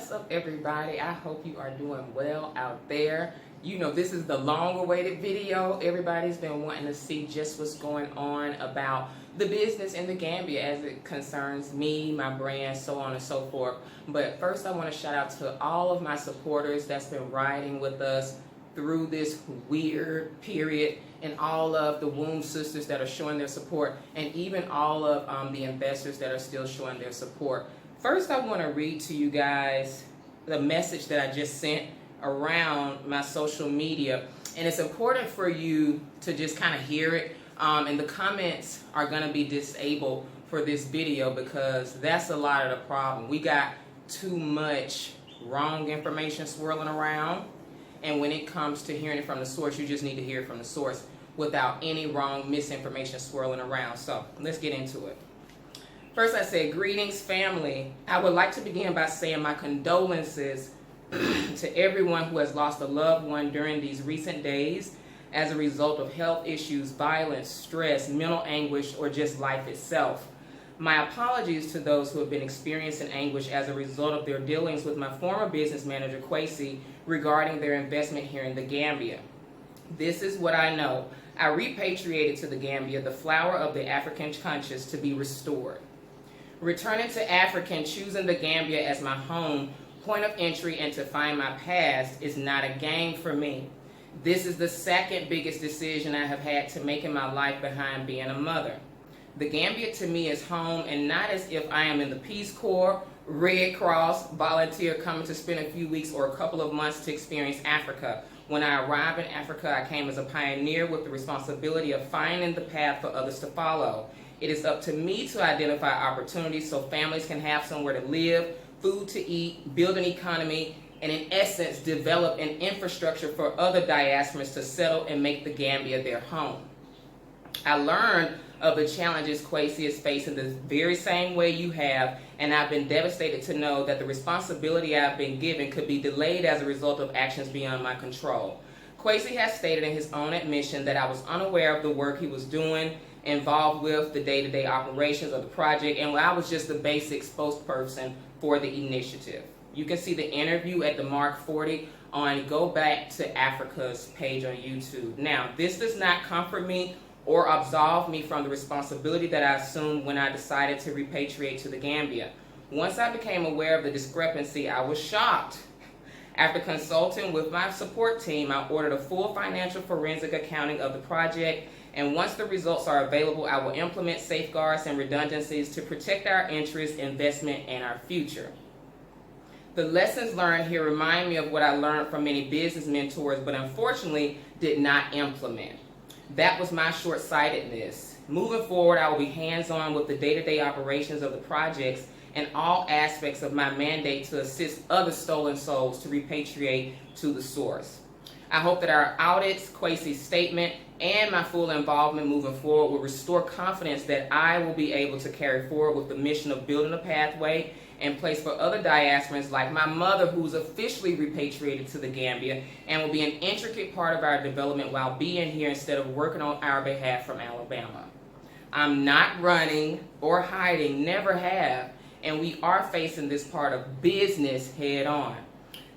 What's up, everybody? I hope you are doing well out there. You know, this is the long-awaited video. Everybody's been wanting to see just what's going on about the business in the Gambia as it concerns me, my brand, so on and so forth. But first, I want to shout out to all of my supporters that's been riding with us through this weird period, and all of the womb sisters that are showing their support, and even all of the investors that are still showing their support. First, I want to read to you guys the message that I just sent around my social media, and it's important for you to just kind of hear it, and the comments are going to be disabled for this video because that's a lot of the problem. We got too much wrong information swirling around, and when it comes to hearing it from the source, you just need to hear it from the source without any wrong misinformation swirling around. So let's get into it. First, I said, greetings, family. I would like to begin by saying my condolences to everyone who has lost a loved one during these recent days as a result of health issues, violence, stress, mental anguish, or just life itself. My apologies to those who have been experiencing anguish as a result of their dealings with my former business manager, Kwesi, regarding their investment here in the Gambia. This is what I know. I repatriated to the Gambia the flower of the African conscious to be restored. Returning to Africa and choosing the Gambia as my home, point of entry, and to find my past is not a game for me. This is the second biggest decision I have had to make in my life behind being a mother. The Gambia to me is home, and not as if I am in the Peace Corps, Red Cross, volunteer coming to spend a few weeks or a couple of months to experience Africa. When I arrived in Africa, I came as a pioneer with the responsibility of finding the path for others to follow. It is up to me to identify opportunities so families can have somewhere to live, food to eat, build an economy, and in essence, develop an infrastructure for other diasporas to settle and make the Gambia their home. I learned of the challenges Kwesi is facing the very same way you have, and I've been devastated to know that the responsibility I've been given could be delayed as a result of actions beyond my control. Kwesi has stated in his own admission that I was unaware of the work he was doing, involved with the day-to-day operations of the project, and I was just the basic spokesperson for the initiative. You can see the interview at the Mark 40 on Go Back to Africa's page on YouTube. Now, this does not comfort me or absolve me from the responsibility that I assumed when I decided to repatriate to the Gambia. Once I became aware of the discrepancy, I was shocked. After consulting with my support team, I ordered a full financial forensic accounting of the project, and once the results are available, I will implement safeguards and redundancies to protect our interests, investment, and our future. The lessons learned here remind me of what I learned from many business mentors, but unfortunately did not implement. That was my short-sightedness. Moving forward, I will be hands-on with the day-to-day operations of the projects and all aspects of my mandate to assist other stolen souls to repatriate to the source. I hope that our audits, Kwesi's statement, and my full involvement moving forward will restore confidence that I will be able to carry forward with the mission of building a pathway and place for other diasporans like my mother, who's officially repatriated to the Gambia and will be an intricate part of our development while being here instead of working on our behalf from Alabama. I'm not running or hiding, never have, and we are facing this part of business head on.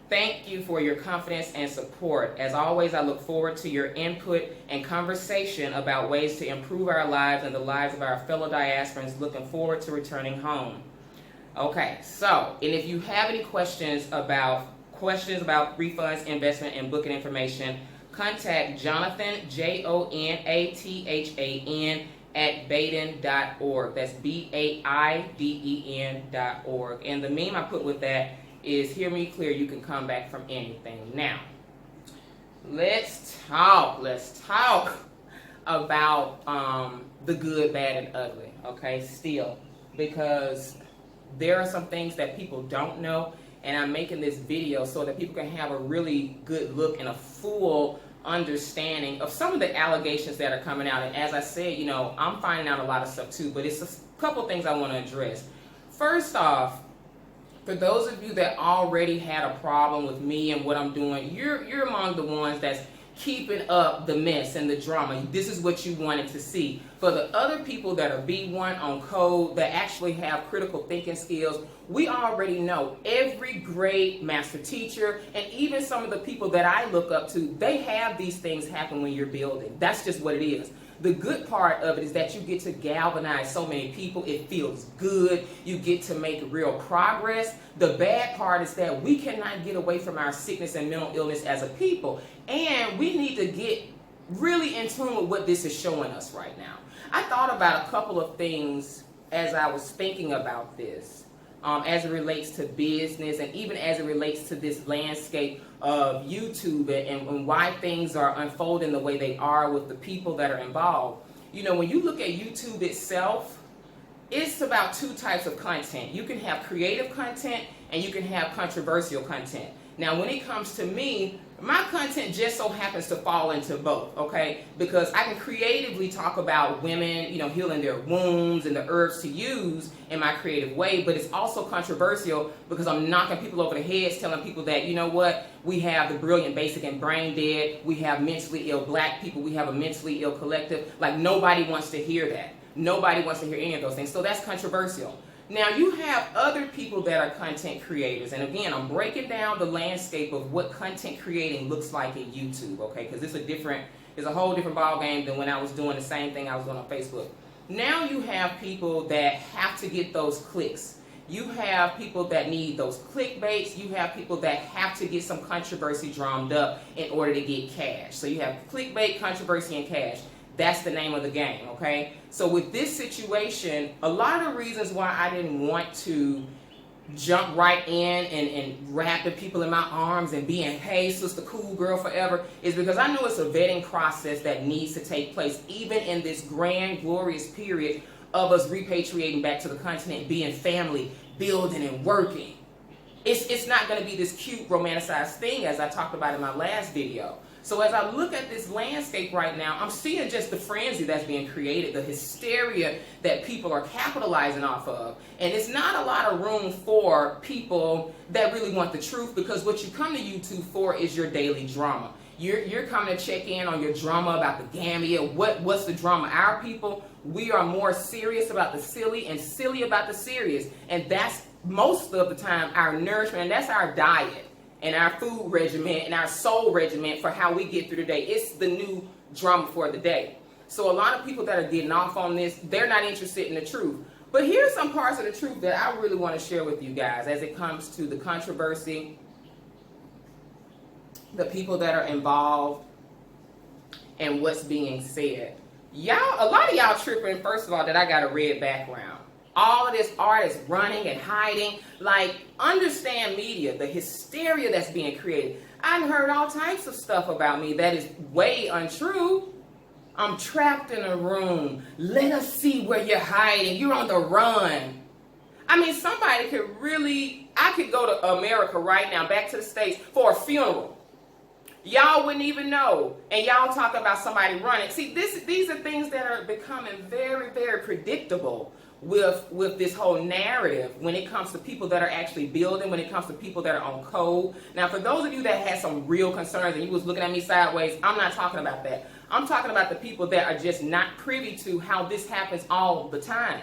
Thank you for your confidence and support. As always, I look forward to your input and conversation about ways to improve our lives and the lives of our fellow diasporans looking forward to returning home. Okay, so, and if you have any questions about refunds, investment, and booking information, contact Jonathan, Jonathan, at baiden.org. That's BAIDEN.org. And the meme I put with that is, hear me clear, you can come back from anything. Now, let's talk about the good, bad, and ugly, okay, still, because there are some things that people don't know, and I'm making this video so that people can have a really good look and a full understanding of some of the allegations that are coming out. And as I said, you know, I'm finding out a lot of stuff too, but it's a couple things I want to address. First off, for those of you that already had a problem with me and what I'm doing, you're among the ones that's keeping up the mess and the drama. This is what you wanted to see. For the other people that are B1 on code, that actually have critical thinking skills, we already know every great master teacher and even some of the people that I look up to, they have these things happen when you're building. That's just what it is. The good part of it is that you get to galvanize so many people. It feels good. You get to make real progress. The bad part is that we cannot get away from our sickness and mental illness as a people. And we need to get really in tune with what this is showing us right now. I thought about a couple of things as I was thinking about this, as it relates to business and even as it relates to this landscape of YouTube and why things are unfolding the way they are with the people that are involved. You know, when you look at YouTube itself, it's about two types of content. You can have creative content and you can have controversial content. Now, when it comes to me, my content just so happens to fall into both, okay? Because I can creatively talk about women, you know, healing their wounds and the herbs to use in my creative way, but it's also controversial because I'm knocking people over the heads, telling people that, you know what, we have the brilliant, basic, and brain dead, we have mentally ill black people, we have a mentally ill collective. Like, nobody wants to hear that. Nobody wants to hear any of those things, so that's controversial. Now, you have other people that are content creators, and again, I'm breaking down the landscape of what content creating looks like in YouTube, okay? Because it's a whole different ball game than when I was doing the same thing I was doing on Facebook. Now you have people that have to get those clicks. You have people that need those clickbaits. You have people that have to get some controversy drummed up in order to get cash. So you have clickbait, controversy, and cash. That's the name of the game, okay? So with this situation, a lot of the reasons why I didn't want to jump right in and wrapping people in my arms and being, hey, sister, cool girl forever, is because I know it's a vetting process that needs to take place, even in this grand, glorious period of us repatriating back to the continent, being family, building and working. It's not going to be this cute, romanticized thing as I talked about in my last video. So as I look at this landscape right now, I'm seeing just the frenzy that's being created, the hysteria that people are capitalizing off of. And it's not a lot of room for people that really want the truth, because what you come to YouTube for is your daily drama. You're coming to check in on your drama about the Gambia. What's the drama? Our people, we are more serious about the silly and silly about the serious. And that's most of the time our nourishment, and that's our diet and our food regimen and our soul regimen for how we get through the day. It's the new drama for the day. So a lot of people that are getting off on this, they're not interested in the truth. But here's some parts of the truth that I really want to share with you guys as it comes to the controversy, the people that are involved, and what's being said. Y'all, a lot of y'all tripping, first of all, that I got a red background. All of this art is running and hiding. Like, understand media, the hysteria that's being created. I've heard all types of stuff about me that is way untrue. I'm trapped in a room. Let us see where you're hiding. You're on the run. I mean, somebody could really, I could go to America right now, back to the States, for a funeral. Y'all wouldn't even know. And y'all talking about somebody running. See, these are things that are becoming very, very predictable with this whole narrative when it comes to people that are actually building, when it comes to people that are on code. Now, for those of you that had some real concerns and you was looking at me sideways, I'm not talking about that. I'm talking about the people that are just not privy to how this happens all the time.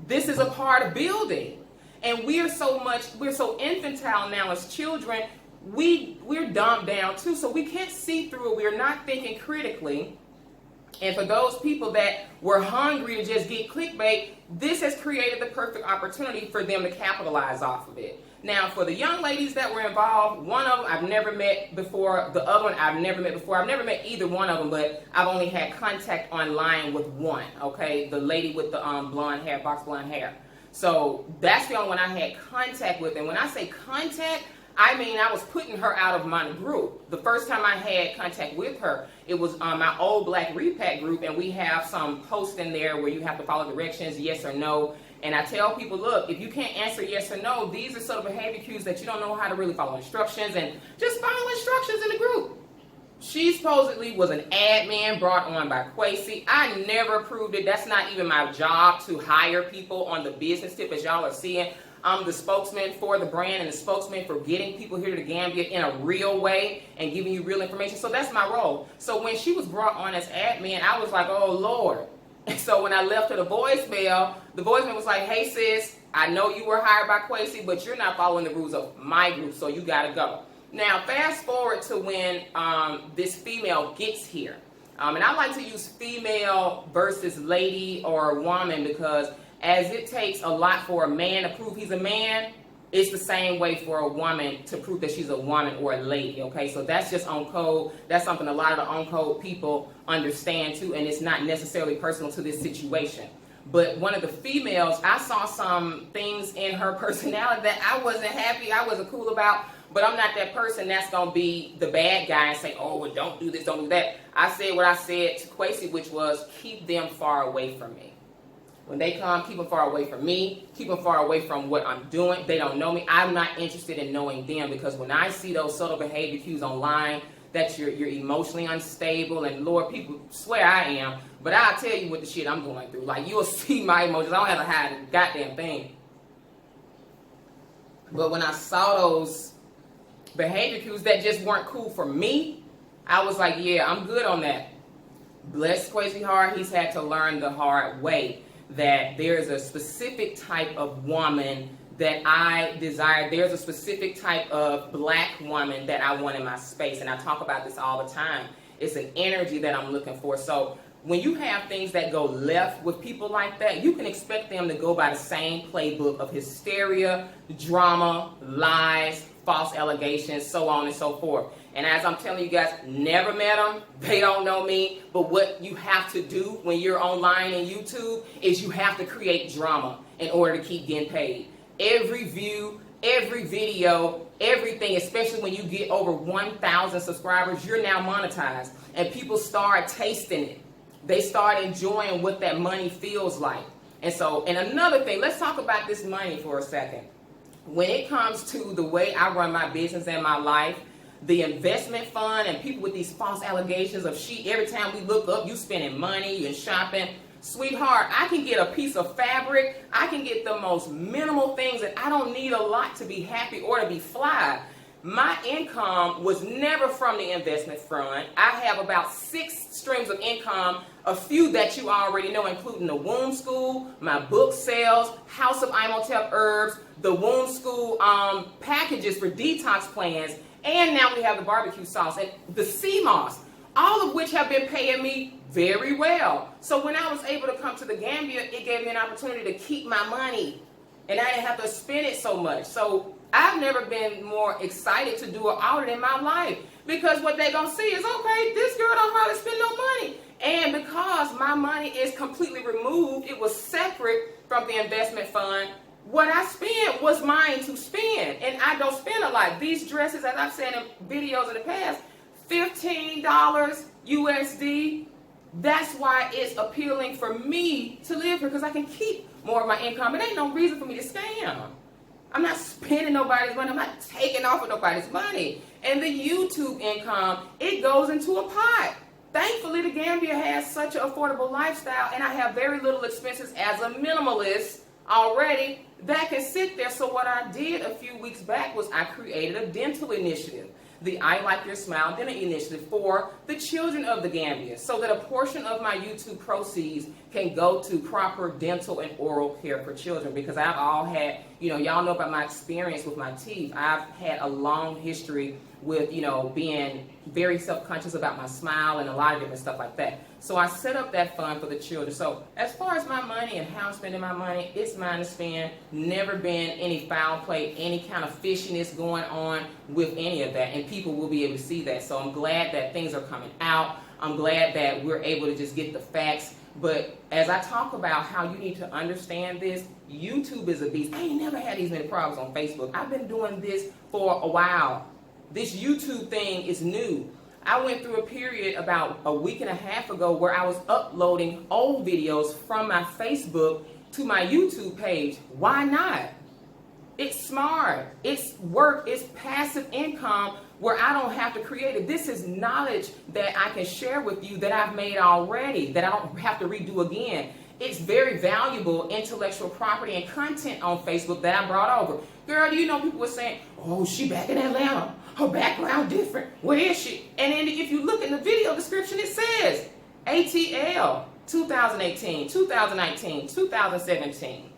This is a part of building. And we're so infantile now as children. We're dumbed down too, so we can't see through it. We're not thinking critically. And for those people that were hungry to just get clickbait, this has created the perfect opportunity for them to capitalize off of it. Now, for the young ladies that were involved, one of them I've never met before, the other one I've never met before. I've never met either one of them, but I've only had contact online with one, okay? The lady with the blonde hair, box blonde hair. So that's the only one I had contact with. And when I say contact, I mean, I was putting her out of my group. The first time I had contact with her, it was my old Black Repat group, and we have some posts in there where you have to follow directions, yes or no. And I tell people, look, if you can't answer yes or no, these are sort of behavior cues that you don't know how to really follow instructions, and just follow instructions in the group. She supposedly was an admin brought on by Quasi. I never approved it. That's not even my job to hire people on the business tip, as y'all are seeing. I'm the spokesman for the brand and the spokesman for getting people here to the Gambia in a real way and giving you real information. So that's my role. So when she was brought on as admin, I was like, oh Lord. And so when I left her the voicemail was like, hey sis, I know you were hired by Quasi, but you're not following the rules of my group, so you gotta go. Now fast forward to when this female gets here. And I like to use female versus lady or woman because as it takes a lot for a man to prove he's a man, it's the same way for a woman to prove that she's a woman or a lady, okay? So that's just on code. That's something a lot of the on code people understand too, and it's not necessarily personal to this situation. But one of the females, I saw some things in her personality that I wasn't happy, I wasn't cool about, but I'm not that person that's going to be the bad guy and say, oh, well, don't do this, don't do that. I said what I said to Quasi, which was keep them far away from me. When they come, keep them far away from me, keep them far away from what I'm doing. They don't know me. I'm not interested in knowing them because when I see those subtle behavior cues online, that you're emotionally unstable, and Lord, people swear I am, but I'll tell you what the shit I'm going through. Like, you'll see my emotions. I don't have to hide a goddamn thing. But when I saw those behavior cues that just weren't cool for me, I was like, yeah, I'm good on that. Bless Quasi hard, he's had to learn the hard way that there's a specific type of woman that I desire. There's a specific type of black woman that I want in my space, and I talk about this all the time. It's an energy that I'm looking for. So when you have things that go left with people like that, you can expect them to go by the same playbook of hysteria, drama, lies, false allegations, so on and so forth. And as I'm telling you guys, never met them, they don't know me, but what you have to do when you're online and YouTube is you have to create drama in order to keep getting paid. Every view, every video, everything, especially when you get over 1,000 subscribers, you're now monetized. And people start tasting it. They start enjoying what that money feels like. And so, and another thing, let's talk about this money for a second. When it comes to the way I run my business and my life, the investment fund and people with these false allegations of every time we look up, you spending money, you're shopping. Sweetheart, I can get a piece of fabric. I can get the most minimal things, and I don't need a lot to be happy or to be fly. My income was never from the investment fund. I have about 6 streams of income, a few that you already know, including the womb school, my book sales, House of Imhotep herbs, the womb school packages for detox plans, and now we have the barbecue sauce and the sea moss, all of which have been paying me very well. So when I was able to come to the Gambia, it gave me an opportunity to keep my money, and I didn't have to spend it so much. So I've never been more excited to do an audit in my life, because what they're going to see is, okay, this girl don't hardly spend no money. And because my money is completely removed, it was separate from the investment fund, what I spent was mine to spend. And I don't spend a lot. These dresses, as I've said in videos in the past, $15 USD. That's why it's appealing for me to live here, because I can keep more of my income. It ain't no reason for me to scam. I'm not spending nobody's money. I'm not taking off of nobody's money. And the YouTube income, it goes into a pot. Thankfully, the Gambia has such an affordable lifestyle, and I have very little expenses as a minimalist already that can sit there. So what I did a few weeks back was I created a dental initiative, the I Like Your Smile Dental Initiative, for the children of the Gambia, so that a portion of my YouTube proceeds can go to proper dental and oral care for children. Because I've all had, y'all know about my experience with my teeth. I've had a long history with, being very self-conscious about my smile and a lot of different stuff like that. So I set up that fund for the children. So as far as my money and how I'm spending my money, it's mine to spend. Never been any foul play, any kind of fishiness going on with any of that. And people will be able to see that. So I'm glad that things are coming out. I'm glad that we're able to just get the facts. But as I talk about how you need to understand this, YouTube is a beast. I ain't never had these many problems on Facebook. I've been doing this for a while. This YouTube thing is new. I went through a period about a week and a half ago where I was uploading old videos from my Facebook to my YouTube page. Why not? It's smart. It's work. It's passive income where I don't have to create it. This is knowledge that I can share with you that I've made already, that I don't have to redo again. it's very valuable intellectual property and content on Facebook that I brought over. Girl, do you know people were saying, oh, she back in Atlanta. Her background different. Where is she? And then if you look in the video description, it says ATL 2018, 2019, 2017.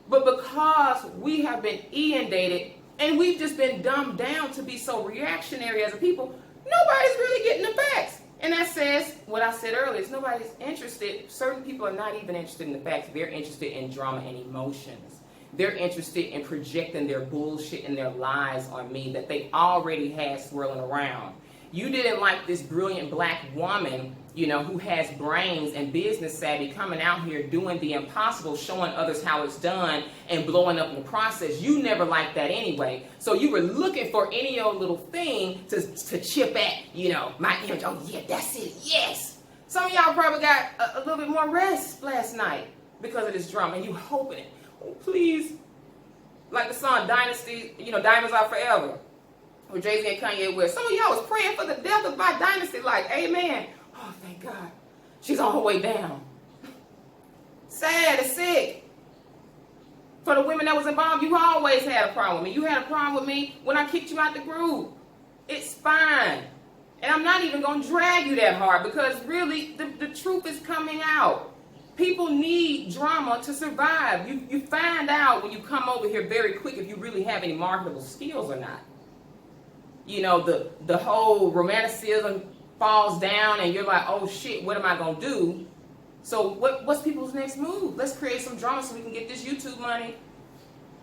But because we have been inundated and we've just been dumbed down to be so reactionary as a people, nobody's really getting the facts. And that says what I said earlier, is nobody's interested. Certain people are not even interested in the facts. They're interested in drama and emotions. They're interested in projecting their bullshit and their lies on me that they already had swirling around. You didn't like this brilliant black woman, who has brains and business savvy coming out here doing the impossible, showing others how it's done and blowing up in the process. You never liked that anyway. So you were looking for any old little thing to chip at, my image. Oh yeah, that's it, yes. Some of y'all probably got a little bit more rest last night because of this drama and you hoping it. Oh, please. Like the song Dynasty, Diamonds Are Forever, with Jay-Z and Kanye West. Some of y'all was praying for the death of my dynasty, like, amen. Oh, thank God. She's on her way down. Sad and sick. For the women that was involved, you always had a problem with me. You had a problem with me when I kicked you out the group. It's fine. And I'm not even going to drag you that hard because really the truth is coming out. People need drama to survive. You find out when you come over here very quick if you really have any marketable skills or not. The whole romanticism falls down and you're like, oh shit, what am I going to do? So what's people's next move? Let's create some drama so we can get this YouTube money.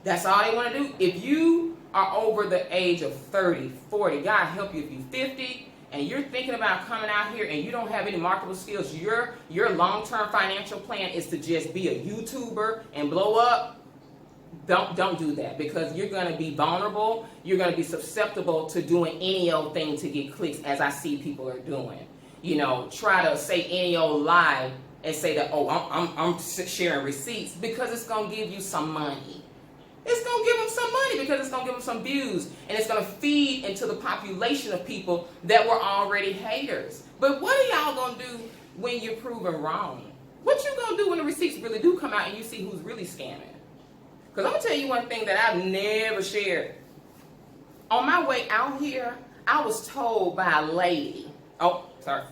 That's all they want to do. If you are over the age of 30, 40, God help you if you're 50, and you're thinking about coming out here and you don't have any marketable skills, your long-term financial plan is to just be a YouTuber and blow up, don't do that because you're going to be vulnerable. You're going to be susceptible to doing any old thing to get clicks as I see people are doing. Try to say any old lie and say that, oh, I'm sharing receipts because it's going to give you some money. It's going to give them some money because it's going to give them some views. And it's going to feed into the population of people that were already haters. But what are y'all going to do when you're proven wrong? What you going to do when the receipts really do come out and you see who's really scamming? Because I'm going to tell you one thing that I've never shared. On my way out here, I was told by a lady,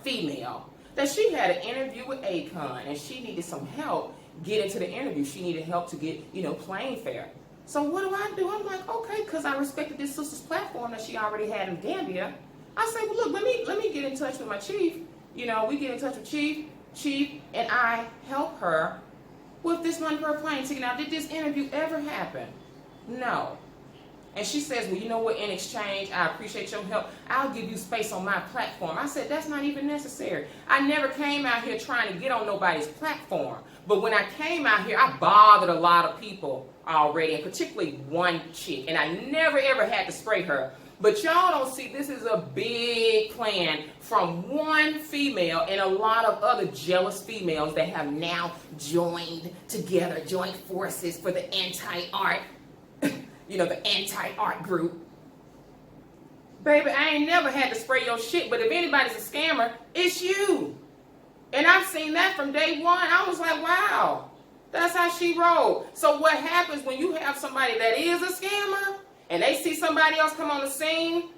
female, that she had an interview with Akon and she needed some help getting to the interview. She needed help to get, plane fare. So what do? I'm like, okay, because I respected this sister's platform that she already had in Gambia. I say, well, look, let me get in touch with my chief. We get in touch with chief, and I help her with this money for a plane ticket. Now, did this interview ever happen? No. And she says, well, you know what, in exchange, I appreciate your help. I'll give you space on my platform. I said, that's not even necessary. I never came out here trying to get on nobody's platform. But when I came out here, I bothered a lot of people already, and particularly one chick. And I never, ever had to spray her. But y'all don't see this is a big plan from one female and a lot of other jealous females that have now joined forces for the anti-art, the anti-art group. Baby, I ain't never had to spray your shit, but if anybody's a scammer, it's you. And I've seen that from day one. I was like, wow, that's how she rolled. So what happens when you have somebody that is a scammer and they see somebody else come on the scene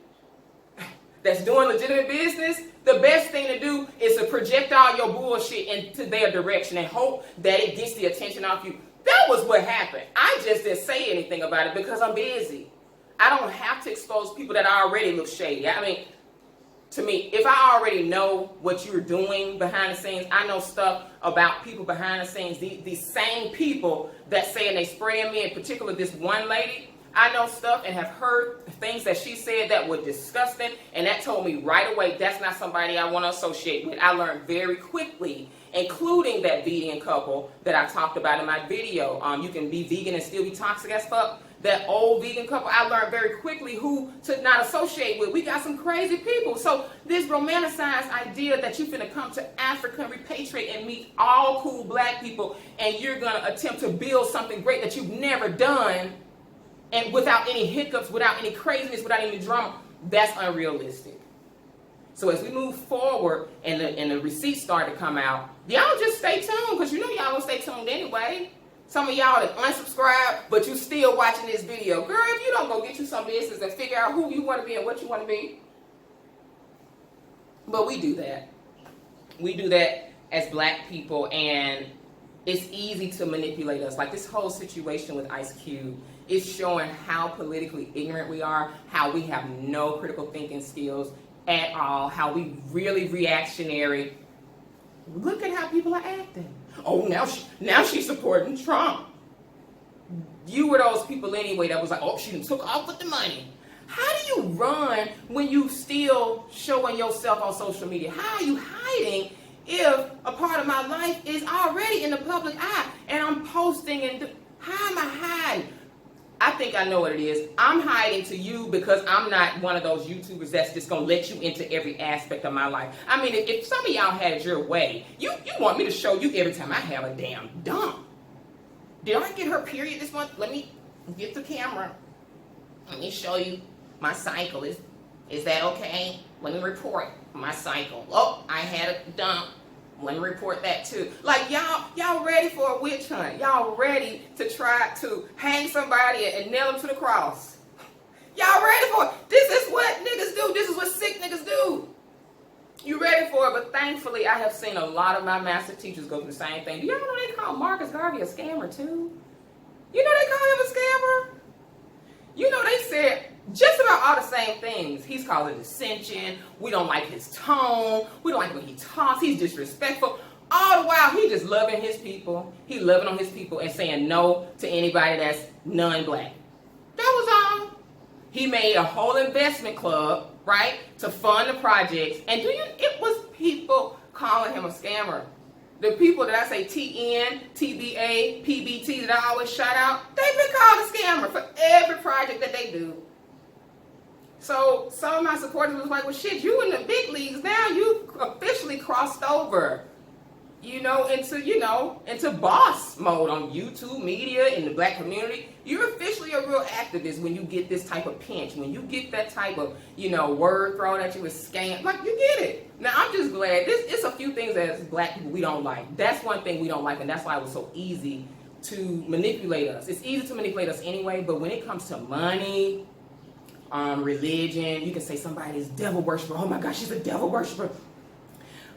that's doing legitimate business? The best thing to do is to project all your bullshit into their direction and hope that it gets the attention off you. That was what happened. I just didn't say anything about it because I'm busy. I don't have to expose people that already look shady. I mean, to me, if I already know what you're doing behind the scenes, I know stuff about people behind the scenes, these same people that saying they spraying me, in particular this one lady, I know stuff and have heard things that she said that were disgusting, and that told me right away that's not somebody I want to associate with. I learned very quickly, including that vegan couple that I talked about in my video. You can be vegan and still be toxic as fuck. That old vegan couple, I learned very quickly who to not associate with. We got some crazy people. So this romanticized idea that you're finna come to Africa and repatriate and meet all cool black people and you're gonna attempt to build something great that you've never done and without any hiccups, without any craziness, without any drama, that's unrealistic. So as we move forward and the receipts start to come out, y'all just stay tuned, because you know y'all gonna stay tuned anyway. Some of y'all that unsubscribe, but you still watching this video. Girl, if you don't go get you some business and figure out who you want to be and what you want to be. But we do that. We do that as black people, and it's easy to manipulate us. Like this whole situation with Ice Cube is showing how politically ignorant we are, how we have no critical thinking skills at all, how we really reactionary. Look at how people are acting. Oh, now she's supporting Trump. You were those people anyway that was like, oh, she done took off with the money. How do you run when you still showing yourself on social media? How are you hiding if a part of my life is already in the public eye and I'm posting and how am I hiding? I think I know what it is. I'm hiding to you because I'm not one of those YouTubers that's just going to let you into every aspect of my life. I mean, if some of y'all had it your way, you want me to show you every time I have a damn dump. Did I get her period this month? Let me get the camera. Let me show you my cycle. Is that okay? Let me report my cycle. Oh, I had a dump. Let me report that too. Like y'all ready for a witch hunt? Y'all ready to try to hang somebody and nail them to the cross? Y'all ready for it? This is what niggas do. This is what sick niggas do. You ready for it? But thankfully, I have seen a lot of my master teachers go through the same thing. Do y'all know they call Marcus Garvey a scammer too? You know they call him a scammer? You know they said just about all the same things. He's causing dissension. We don't like his tone. We don't like when he talks. He's disrespectful. All the while, he just loving his people. He loving on his people and saying no to anybody that's non-black. That was all. He made a whole investment club, right, to fund the projects. And it was people calling him a scammer. The people that I say TN, TBA, PBT that I always shout out, they've been called a scammer for every project that they do. So some of my supporters was like, well, shit, you in the big leagues now. You officially crossed over, into boss mode on YouTube, media, in the black community. You're officially a real activist when you get this type of pinch, when you get that type of, word thrown at you with scam. Like, you get it. Now, I'm just glad. It's a few things as black people we don't like. That's one thing we don't like, and that's why it was so easy to manipulate us. It's easy to manipulate us anyway, but when it comes to money, religion, you can say somebody's devil worshiper. Oh my gosh, she's a devil worshiper.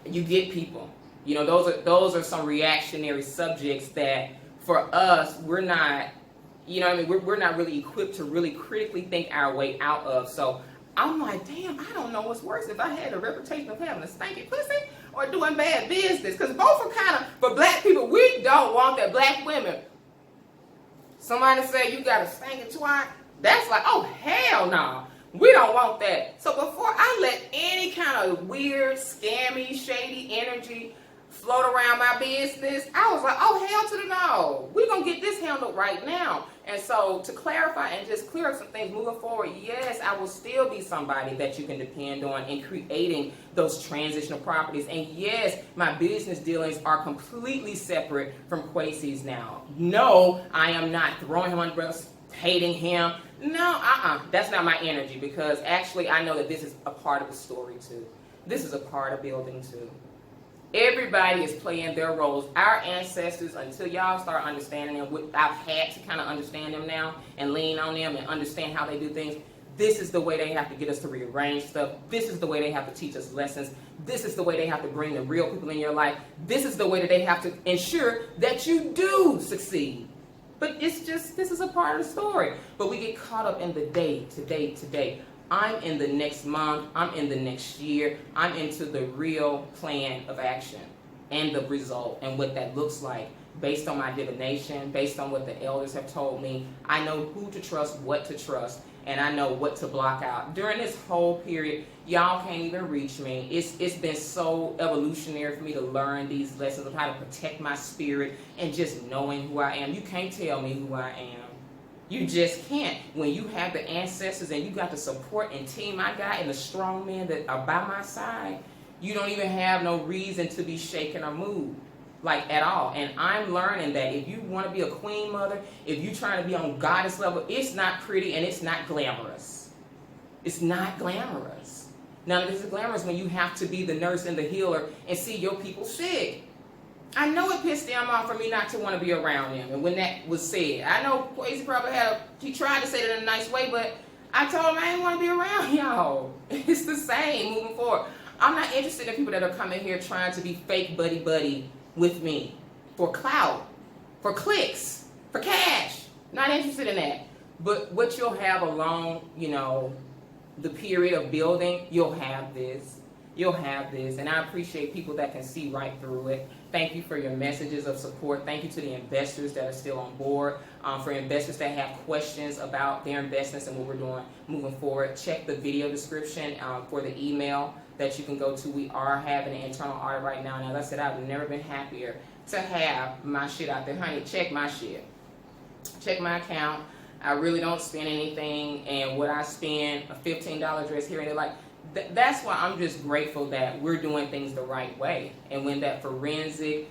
You get people. Those are some reactionary subjects that for us, we're not, we're not really equipped to really critically think our way out of. So I'm like, damn, I don't know what's worse, if I had a reputation of having a stanky pussy or doing bad business. Because both are kind of, for black people, we don't want that. Black women, somebody say you got a stanky twat, that's like, oh, hell no. We don't want that. So before I let any kind of weird, scammy, shady energy float around my business, I was like, oh, hell to the no. We're going to get this handled right now. And so to clarify and just clear up some things moving forward, yes, I will still be somebody that you can depend on in creating those transitional properties. And yes, my business dealings are completely separate from Kwesi's now. No, I am not throwing him on umbrellas, hating him. No, that's not my energy, because actually I know that this is a part of the story too. This is a part of building too. Everybody is playing their roles. Our ancestors, until y'all start understanding them, I've had to kind of understand them now and lean on them and understand how they do things. This is the way they have to get us to rearrange stuff. This is the way they have to teach us lessons. This is the way they have to bring the real people in your life. This is the way that they have to ensure that you do succeed. But it's just, this is a part of the story. But we get caught up in the day to day to day. I'm in the next month, I'm in the next year, I'm into the real plan of action and the result and what that looks like based on my divination, based on what the elders have told me. I know who to trust, what to trust, and I know what to block out. During this whole period, y'all can't even reach me. It's been so evolutionary for me to learn these lessons of how to protect my spirit and just knowing who I am. You can't tell me who I am. You just can't. When you have the ancestors and you got the support and team I got and the strong men that are by my side, you don't even have no reason to be shaken or moved, like at all. And I'm learning that if you want to be a queen mother, if you're trying to be on goddess level, it's not pretty and it's not glamorous. It's not glamorous. None of this is glamorous when you have to be the nurse and the healer and see your people sick. I know it pissed them off for me not to want to be around them. And when that was said, I know Quasi probably he tried to say it in a nice way, but I told him I didn't want to be around y'all. It's the same moving forward. I'm not interested in people that are coming here trying to be fake buddy with me for clout, for clicks, for cash. Not interested in that. But what you'll have along, you know, the period of building, you'll have this. You'll have this. And I appreciate people that can see right through it. Thank you for your messages of support. Thank you to the investors that are still on board. For investors that have questions about their investments and what we're doing moving forward, check the video description for the email that you can go to. We are having an internal audit right now. And as I said, I've never been happier to have my shit out there. Honey, check my shit. Check my account. I really don't spend anything. And what I spend, a $15 dress here and there, like, that's why I'm just grateful that we're doing things the right way. And when that forensic,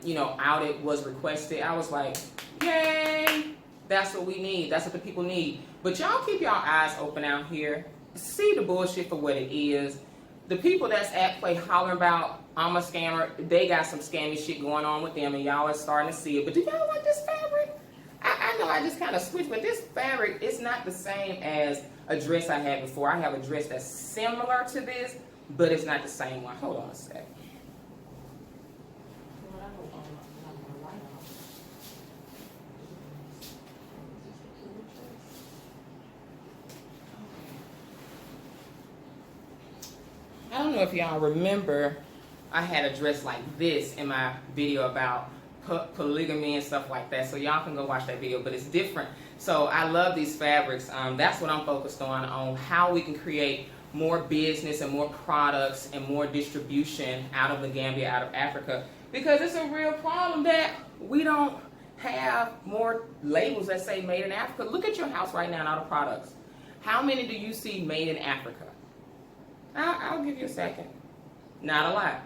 you know, audit was requested, I was like, yay, that's what we need. That's what the people need. But y'all keep y'all eyes open out here. See the bullshit for what it is. The people that's at play hollering about I'm a scammer, they got some scammy shit going on with them, and y'all are starting to see it. But do y'all like this fabric? I know I just kind of switched, but this fabric is not the same as a dress I had before. I have a dress that's similar to this, but it's not the same one. Hold on a sec. I don't know if y'all remember, I had a dress like this in my video about polygamy and stuff like that, so y'all can go watch that video, but it's different. So I love these fabrics. That's what I'm focused on how we can create more business and more products and more distribution out of the Gambia, out of Africa, because it's a real problem that we don't have more labels that say made in Africa. Look at your house right now and all the products. How many do you see made in Africa? I'll give you a second. Not a lot.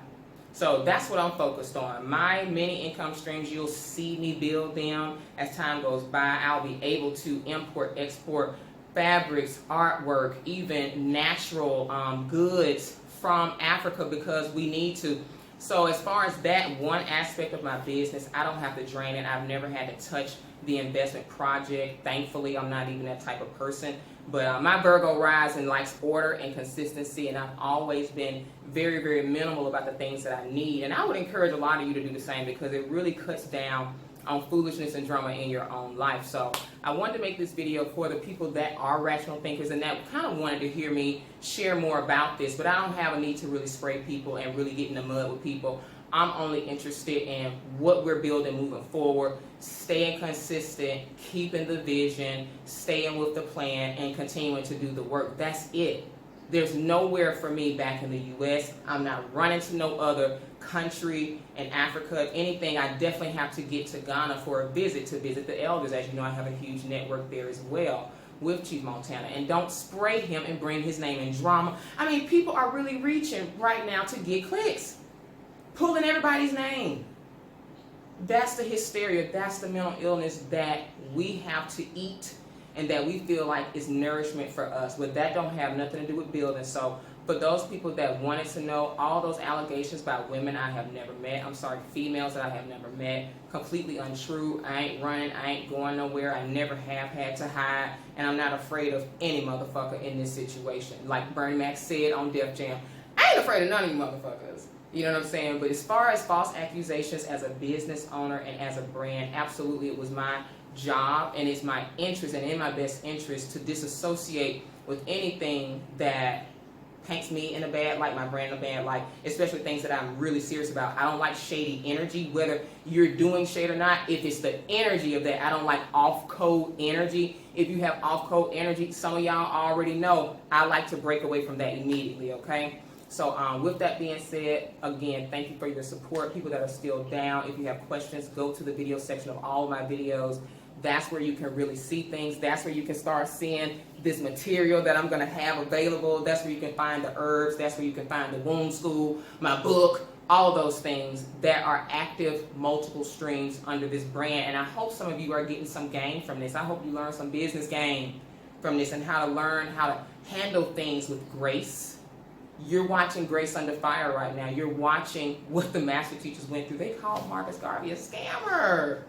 So that's what I'm focused on. My many income streams, you'll see me build them as time goes by. I'll be able to import, export fabrics, artwork, even natural goods from Africa because we need to. So as far as that one aspect of my business, I don't have to drain it. I've never had to touch the investment project. Thankfully, I'm not even that type of person. But my Virgo rising likes order and consistency, and I've always been very, very minimal about the things that I need. And I would encourage a lot of you to do the same because it really cuts down on foolishness and drama in your own life. So I wanted to make this video for the people that are rational thinkers and that kind of wanted to hear me share more about this, but I don't have a need to really spray people and really get in the mud with people. I'm only interested in what we're building moving forward, staying consistent, keeping the vision, staying with the plan, and continuing to do the work. That's it. There's nowhere for me back in the U.S. I'm not running to no other country in Africa. If anything, I definitely have to get to Ghana for a visit, to visit the elders. As you know, I have a huge network there as well with Chief Montana. And don't spray him and bring his name in drama. I mean, people are really reaching right now to get clicks, pulling everybody's name. That's the hysteria. That's the mental illness that we have to eat and that we feel like is nourishment for us. But that don't have nothing to do with building. So for those people that wanted to know, all those allegations by women I have never met, I'm sorry, females that I have never met, completely untrue. I ain't running, I ain't going nowhere, I never have had to hide, and I'm not afraid of any motherfucker in this situation. Like Bernie Mac said on Def Jam, I ain't afraid of none of you motherfuckers. You know what I'm saying? But as far as false accusations as a business owner and as a brand, absolutely it was my job and it's my interest and in my best interest to disassociate with anything that paints me in a bad light, my brand in a bad light, especially things that I'm really serious about. I don't like shady energy, whether you're doing shade or not. If it's the energy of that, I don't like off-code energy. If you have off-code energy, some of y'all already know I like to break away from that immediately, okay? So with that being said, again, thank you for your support. People that are still down, if you have questions, go to the video section of all of my videos. That's where you can really see things. That's where you can start seeing this material that I'm going to have available. That's where you can find the herbs. That's where you can find the womb school, my book, all those things that are active multiple streams under this brand. And I hope some of you are getting some gain from this. I hope you learn some business gain from this and how to learn how to handle things with grace, You're watching Grace Under Fire right now. You're watching what the master teachers went through. They called Marcus Garvey a scammer.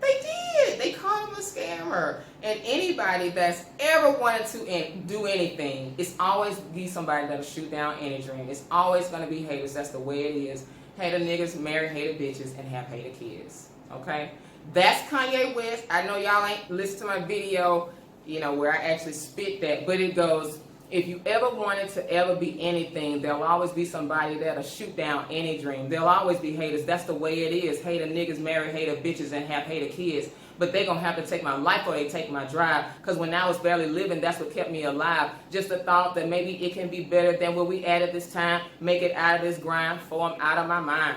They did. They called him a scammer. And anybody that's ever wanted to do anything, it's always be somebody that'll shoot down any dream. It's always going to be haters. That's the way it is. Hater niggas marry hater bitches and have hater kids. Okay? That's Kanye West. I know y'all ain't listened to my video, where I actually spit that, but it goes, if you ever wanted to ever be anything, there'll always be somebody that'll shoot down any dream. There'll always be haters. That's the way it is. Hater niggas marry hater bitches and have hater kids. But they gonna have to take my life or they take my drive. Because when I was barely living, that's what kept me alive. Just the thought that maybe it can be better than what we at this time. Make it out of this grind, form out of my mind.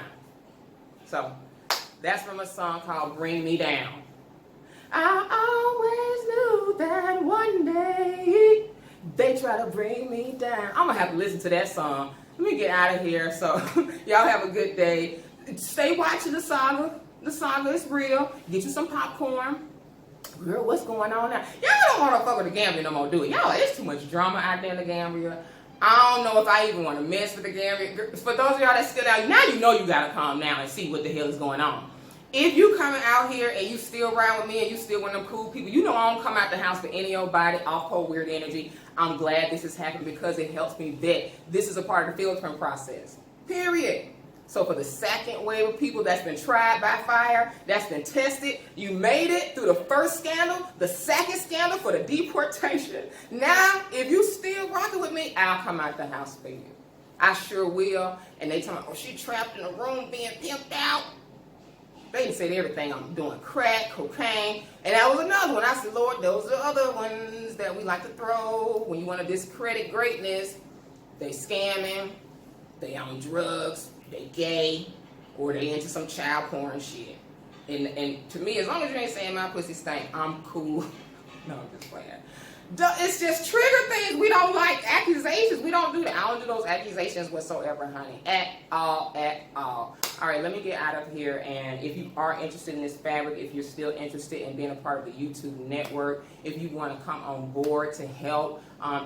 So, that's from a song called Bring Me Down. I always knew that one day they try to bring me down. I'm going to have to listen to that song. Let me get out of here. So, y'all have a good day. Stay watching the saga. The saga is real. Get you some popcorn. Girl, what's going on now? Y'all don't want to fuck with the Gambia no more, do it. Y'all, there's too much drama out there in the Gambia. I don't know if I even want to mess with the Gambia. For those of y'all that still out, now you know you got to calm down and see what the hell is going on. If you coming out here and you still ride with me and you still one of them cool people, you know I don't come out the house for any old body, off-pole weird energy. I'm glad this is happening because it helps me vet. This is a part of the filtering process. Period. So for the second wave of people that's been tried by fire, that's been tested, you made it through the first scandal, the second scandal for the deportation. Now, if you still rocking with me, I'll come out the house for you. I sure will. And they tell me, oh, she trapped in a room being pimped out. They said everything. I'm doing crack, cocaine. And that was another one. I said, Lord, those are other ones that we like to throw when you want to discredit greatness. They scamming, they on drugs, they gay, or they into some child porn shit. And to me, as long as you ain't saying my pussy stink, I'm cool. No, I'm just playing. It's just trigger things. We don't like accusations. We don't do that. I don't do those accusations whatsoever, honey. At all, at all. All right, let me get out of here. And if you are interested in this fabric, if you're still interested in being a part of the YouTube network, if you want to come on board to help,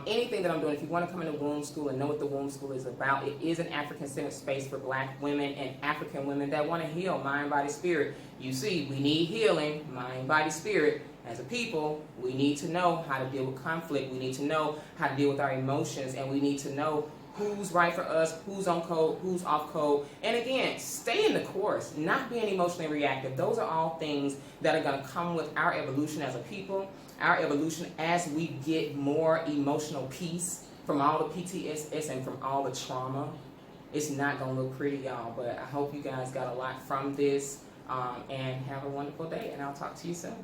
anything that I'm doing, if you want to come into womb school and know what the womb school is about, it is an African-centered space for Black women and African women that want to heal mind, body, spirit. You see, we need healing, mind, body, spirit. As a people, we need to know how to deal with conflict. We need to know how to deal with our emotions, and we need to know who's right for us, who's on code, who's off code. And again, stay in the course, not being emotionally reactive. Those are all things that are going to come with our evolution as a people, our evolution as we get more emotional peace from all the PTSS and from all the trauma. It's not going to look pretty, y'all, but I hope you guys got a lot from this, and have a wonderful day, and I'll talk to you soon.